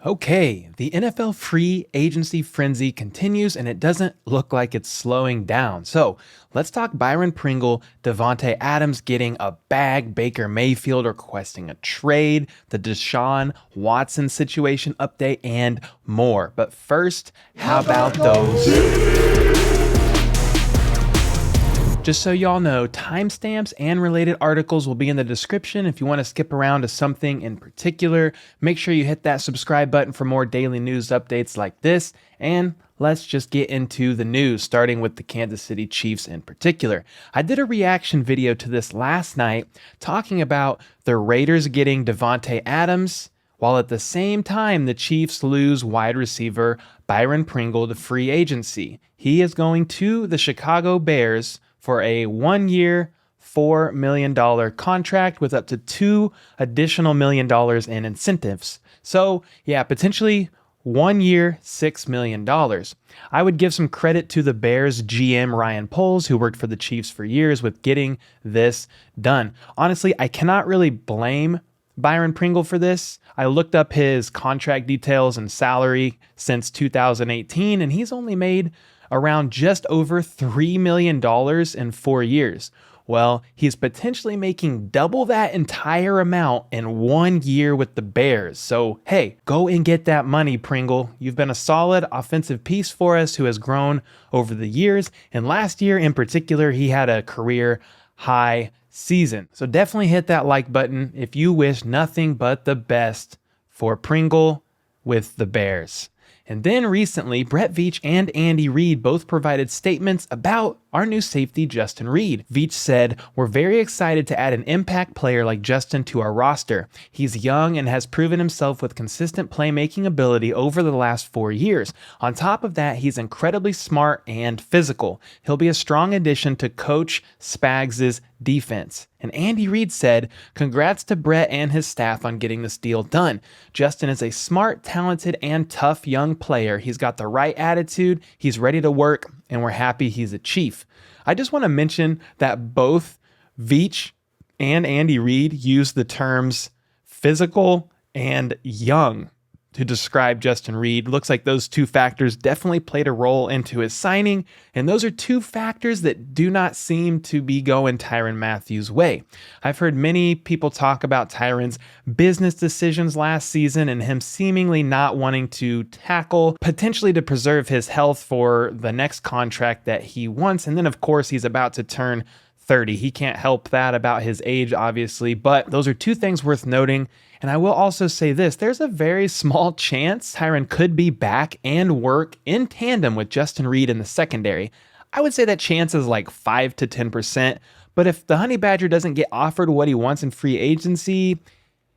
Okay, the NFL free agency frenzy continues and it doesn't look like it's slowing down. So let's talk Byron Pringle, Davante Adams getting a bag, Baker Mayfield requesting a trade, the Deshaun Watson situation update, and more. But first, how about those? Just so y'all know, timestamps and related articles will be in the description. If you want to skip around to something in particular, make sure you hit that subscribe button for more daily news updates like this. And let's just get into the news, starting with the Kansas City Chiefs in particular. I did a reaction video to this last night talking about the Raiders getting Davante Adams, while at the same time the Chiefs lose wide receiver Byron Pringle to free agency. He is going to the Chicago Bears for a 1-year, $4 million contract with up to $2 additional million in incentives. So yeah, potentially 1 year, $6 million. I would give some credit to the Bears GM Ryan Poles, who worked for the Chiefs for years, with getting this done. Honestly, I cannot really blame Byron Pringle for this. I looked up his contract details and salary since 2018, and he's only made around just over $3 million in 4 years. Well, he's potentially making double that entire amount in 1 year with the Bears. So, hey, go and get that money, Pringle. You've been a solid offensive piece for us who has grown over the years. And last year in particular, he had a career high season. So definitely hit that like button if you wish nothing but the best for Pringle with the Bears. And then recently, Veach and Andy Reid both provided statements about our new safety, Justin Reid. Veach said, "We're very excited to add an impact player like Justin to our roster. He's young and has proven himself with consistent playmaking ability over the last 4 years. On top of that, he's incredibly smart and physical. He'll be a strong addition to Coach Spags' defense." And Andy Reid said, "Congrats to Brett and his staff on getting this deal done. Justin is a smart, talented, and tough young player. He's got the right attitude, he's ready to work, and we're happy he's a Chief." I just want to mention that both Veach and Andy Reid used the terms physical and young to describe Justin Reid. Looks like those two factors definitely played a role into his signing, and those are two factors that do not seem to be going Tyrann Mathieu's way. I've heard many people talk about Tyrann's business decisions last season and him seemingly not wanting to tackle, potentially to preserve his health for the next contract that he wants. And then, of course, he's about to turn 30. He can't help that about his age, obviously, but those are two things worth noting. And I will also say this, there's a very small chance Tyrann could be back and work in tandem with Justin Reid in the secondary. I would say that chance is like 5 to 10%, but if the Honey Badger doesn't get offered what he wants in free agency,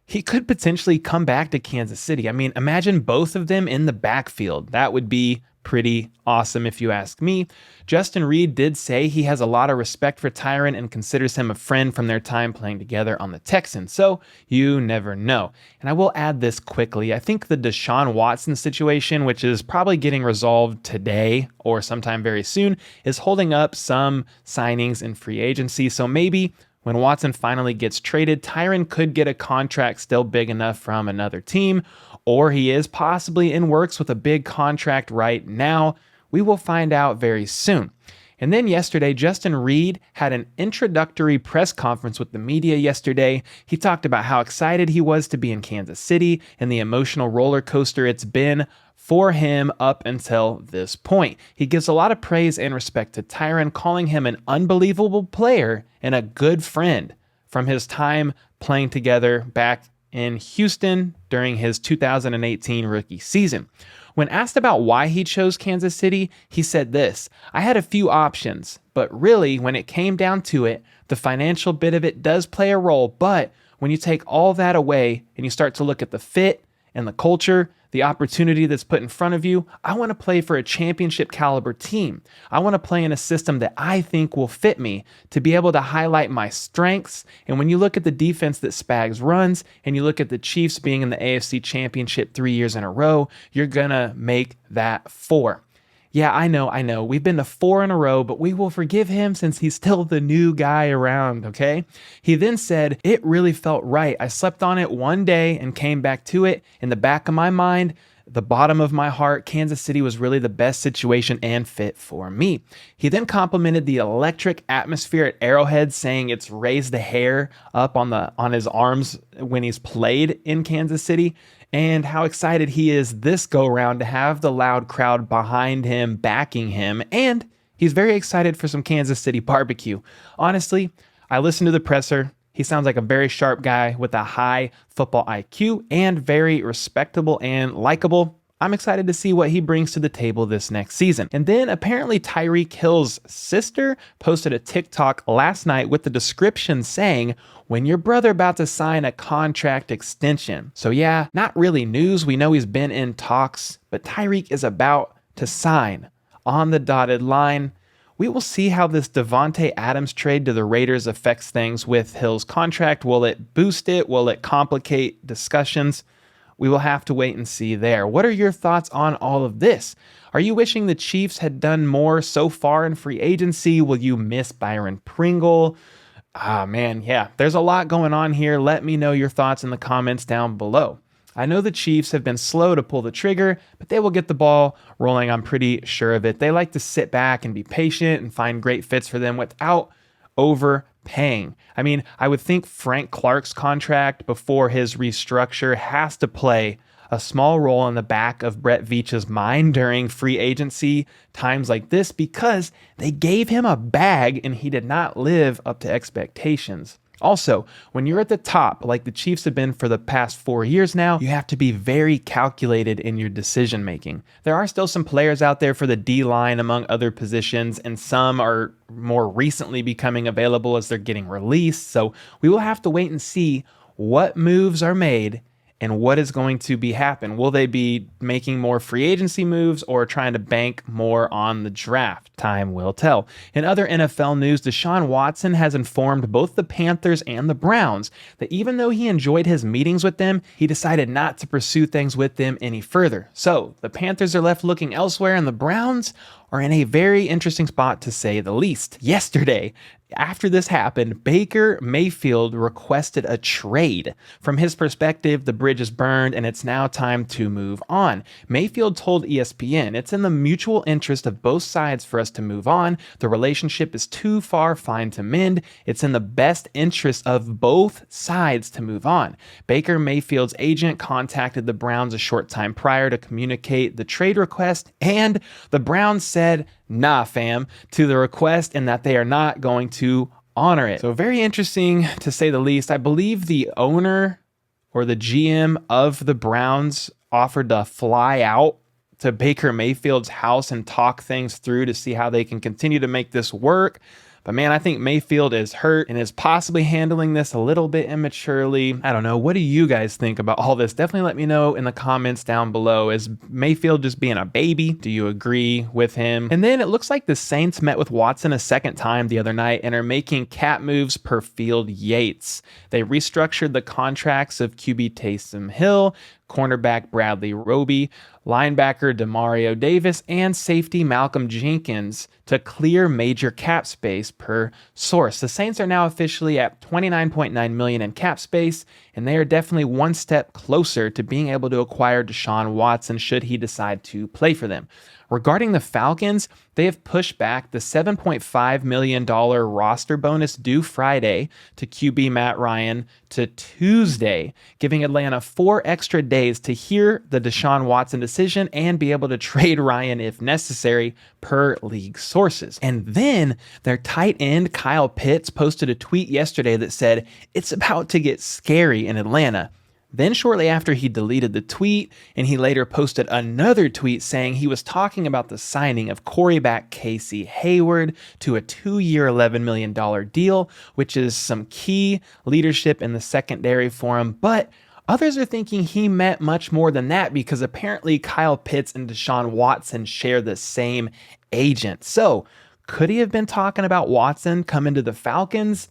he could potentially come back to Kansas City. I mean, imagine both of them in the backfield. That would be pretty awesome if you ask me. Justin Reid did say he has a lot of respect for Tyrann and considers him a friend from their time playing together on the Texans, so you never know. And I will add this quickly. I think the Deshaun Watson situation, which is probably getting resolved today or sometime very soon, is holding up some signings in free agency. So maybe when Watson finally gets traded, Tyrann could get a contract still big enough from another team, or he is possibly in works with a big contract right now. We will find out very soon. And then yesterday, Justin Reid had an introductory press conference with the media yesterday. He talked about how excited he was to be in Kansas City and the emotional roller coaster it's been for him up until this point. He gives a lot of praise and respect to Tyrann, calling him an unbelievable player and a good friend from his time playing together back in Houston during his 2018 rookie season. When asked about why he chose Kansas City, he said this, "I had a few options, but really when it came down to it, the financial bit of it does play a role, but when you take all that away and you start to look at the fit and the culture, the opportunity that's put in front of you, I want to play for a championship caliber team. I want to play in a system that I think will fit me to be able to highlight my strengths." And when you look at the defense that Spags runs and you look at the Chiefs being in the AFC Championship 3 years in a row, you're going to make that 4. Yeah, I know. We've been to 4 in a row, but we will forgive him since he's still the new guy around, okay? He then said, "It really felt right. I slept on it one day and came back to it. In the back of my mind, the bottom of my heart, Kansas City was really the best situation and fit for me." He then complimented the electric atmosphere at Arrowhead, saying it's raised the hair up on his arms when he's played in Kansas City, and how excited he is this go round to have the loud crowd behind him, backing him, and he's very excited for some Kansas City barbecue. Honestly, I listened to the presser. He sounds like a very sharp guy with a high football IQ and very respectable and likable. I'm excited to see what he brings to the table this next season. And then apparently Tyreek Hill's sister posted a TikTok last night with the description saying, "When your brother about to sign a contract extension." So yeah, not really news. We know he's been in talks, but Tyreek is about to sign on the dotted line. We will see how this Davante Adams trade to the Raiders affects things with Hill's contract. Will it boost it? Will it complicate discussions? We will have to wait and see there. What are your thoughts on all of this? Are you wishing the Chiefs had done more so far in free agency? Will you miss Byron Pringle? Man, yeah, there's a lot going on here. Let me know your thoughts in the comments down below. I know the Chiefs have been slow to pull the trigger, but they will get the ball rolling. I'm pretty sure of it. They like to sit back and be patient and find great fits for them without overpaying. I mean, I would think Frank Clark's contract before his restructure has to play a small role in the back of Brett Veach's mind during free agency times like this, because they gave him a bag and he did not live up to expectations. Also, when you're at the top, like the Chiefs have been for the past 4 years now, you have to be very calculated in your decision making. There are still some players out there for the D-line among other positions, and some are more recently becoming available as they're getting released. So we will have to wait and see what moves are made and what is going to be happen. Will they be making more free agency moves or trying to bank more on the draft? Time will tell. In other NFL news, Deshaun Watson has informed both the Panthers and the Browns that even though he enjoyed his meetings with them, he decided not to pursue things with them any further. So the Panthers are left looking elsewhere, and the Browns are in a very interesting spot, to say the least. Yesterday, after this happened, Baker Mayfield requested a trade. From his perspective, the bridge is burned and it's now time to move on. Mayfield told ESPN, "It's in the mutual interest of both sides for us to move on. The relationship is too far fine to mend. It's in the best interest of both sides to move on." Baker Mayfield's agent contacted the Browns a short time prior to communicate the trade request, and the Browns said, "Nah, fam," to the request, and that they are not going to honor it. So very interesting, to say the least. I believe the owner or the GM of the Browns offered to fly out to Baker Mayfield's house and talk things through to see how they can continue to make this work. But man, I think Mayfield is hurt and is possibly handling this a little bit immaturely. I don't know. What do you guys think about all this? Definitely let me know in the comments down below. Is Mayfield just being a baby? Do you agree with him? And then it looks like the Saints met with Watson a second time the other night and are making cap moves per Field Yates. They restructured the contracts of QB Taysom Hill, cornerback Bradley Roby, linebacker Demario Davis, and safety Malcolm Jenkins to clear major cap space per source. The Saints are now officially at $29.9 million in cap space, and they are definitely one step closer to being able to acquire Deshaun Watson should he decide to play for them. Regarding the Falcons, they have pushed back the $7.5 million roster bonus due Friday to QB Matt Ryan to Tuesday, giving Atlanta 4 extra days to hear the Deshaun Watson decision and be able to trade Ryan if necessary, per league sources. And then their tight end Kyle Pitts posted a tweet yesterday that said, "It's about to get scary in Atlanta." Then shortly after, he deleted the tweet, and he later posted another tweet saying he was talking about the signing of quarterback Casey Hayward to a 2-year, $11 million deal, which is some key leadership in the secondary for him. But others are thinking he meant much more than that, because apparently Kyle Pitts and Deshaun Watson share the same agent. So could he have been talking about Watson coming to the Falcons,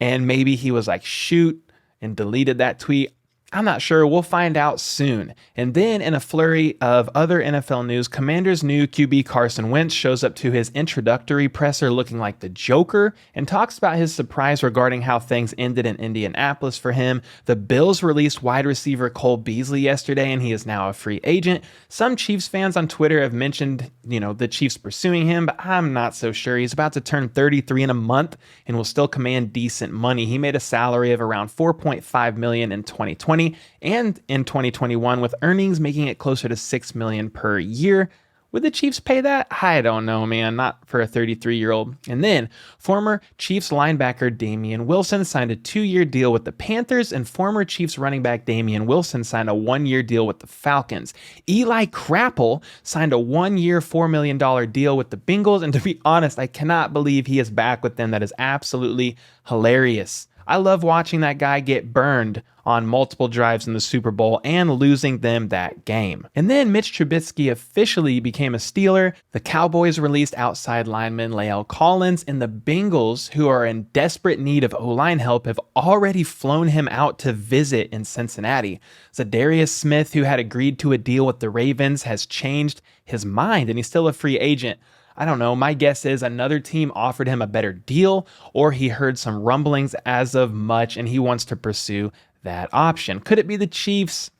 and maybe he was like, shoot, and deleted that tweet? I'm not sure. We'll find out soon. And then, in a flurry of other NFL news, Commanders' new QB Carson Wentz shows up to his introductory presser looking like the Joker and talks about his surprise regarding how things ended in Indianapolis for him. The Bills released wide receiver Cole Beasley yesterday, and he is now a free agent. Some Chiefs fans on Twitter have mentioned, the Chiefs pursuing him, but I'm not so sure. He's about to turn 33 in a month and will still command decent money. He made a salary of around $4.5 million in 2020. And in 2021, with earnings making it closer to $6 million per year. Would the Chiefs pay that? I don't know, man. Not for a 33-year-old. And then, former Chiefs linebacker Damian Wilson signed a 2-year deal with the Panthers, and former Chiefs running back Damian Wilson signed a 1-year deal with the Falcons. Eli Apple signed a 1-year, $4 million deal with the Bengals, and to be honest, I cannot believe he is back with them. That is absolutely hilarious. I love watching that guy get burned on multiple drives in the Super Bowl and losing them that game. And then Mitch Trubisky officially became a Steeler. The Cowboys released outside lineman Lael Collins, and the Bengals, who are in desperate need of O-line help, have already flown him out to visit in Cincinnati. Za'Darius Smith, who had agreed to a deal with the Ravens, has changed his mind, and he's still a free agent. I don't know. My guess is another team offered him a better deal, or he heard some rumblings as of much and he wants to pursue that option. Could it be the Chiefs?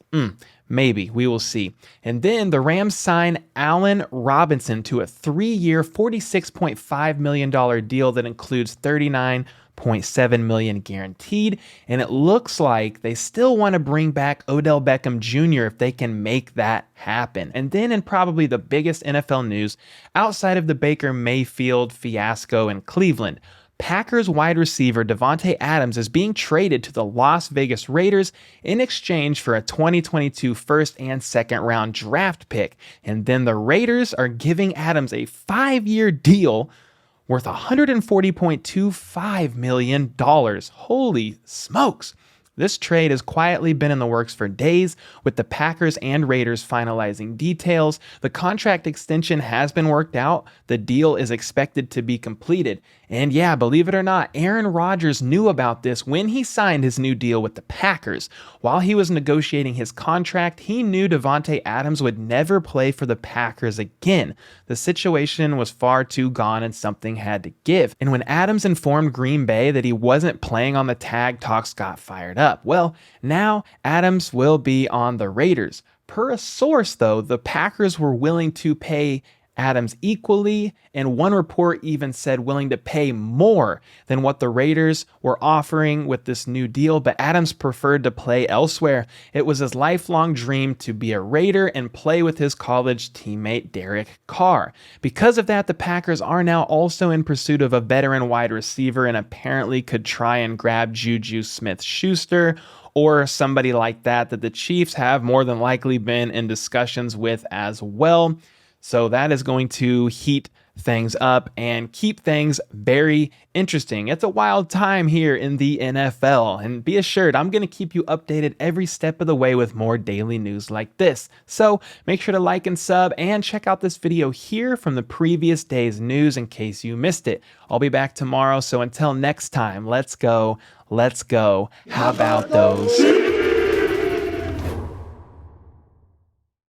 Maybe. We will see. And then the Rams sign Allen Robinson to a 3-year, $46.5 million deal that includes $39.7 million guaranteed, and it looks like they still want to bring back Odell Beckham Jr. if they can make that happen. And then, in probably the biggest NFL news outside of the Baker Mayfield fiasco in Cleveland, Packers wide receiver Davante Adams is being traded to the Las Vegas Raiders in exchange for a 2022 first and second round draft pick. And then the Raiders are giving Adams a 5-year deal worth $140.25 million. Holy smokes. This trade has quietly been in the works for days, with the Packers and Raiders finalizing details. The contract extension has been worked out. The deal is expected to be completed. And yeah, believe it or not, Aaron Rodgers knew about this when he signed his new deal with the Packers. While he was negotiating his contract, he knew Davante Adams would never play for the Packers again. The situation was far too gone and something had to give. And when Adams informed Green Bay that he wasn't playing on the tag, talks got fired up. Well, now Adams will be on the Raiders. Per a source, though, the Packers were willing to pay Adams equally, and one report even said willing to pay more than what the Raiders were offering with this new deal, but Adams preferred to play elsewhere. It was his lifelong dream to be a Raider and play with his college teammate Derek Carr. Because of that, the Packers are now also in pursuit of a veteran wide receiver and apparently could try and grab Juju Smith-Schuster or somebody like that the Chiefs have more than likely been in discussions with as well. So that is going to heat things up and keep things very interesting. It's a wild time here in the NFL, and be assured I'm going to keep you updated every step of the way with more daily news like this. So make sure to like and sub and check out this video here from the previous day's news in case you missed it. I'll be back tomorrow, so until next time, let's go. How about those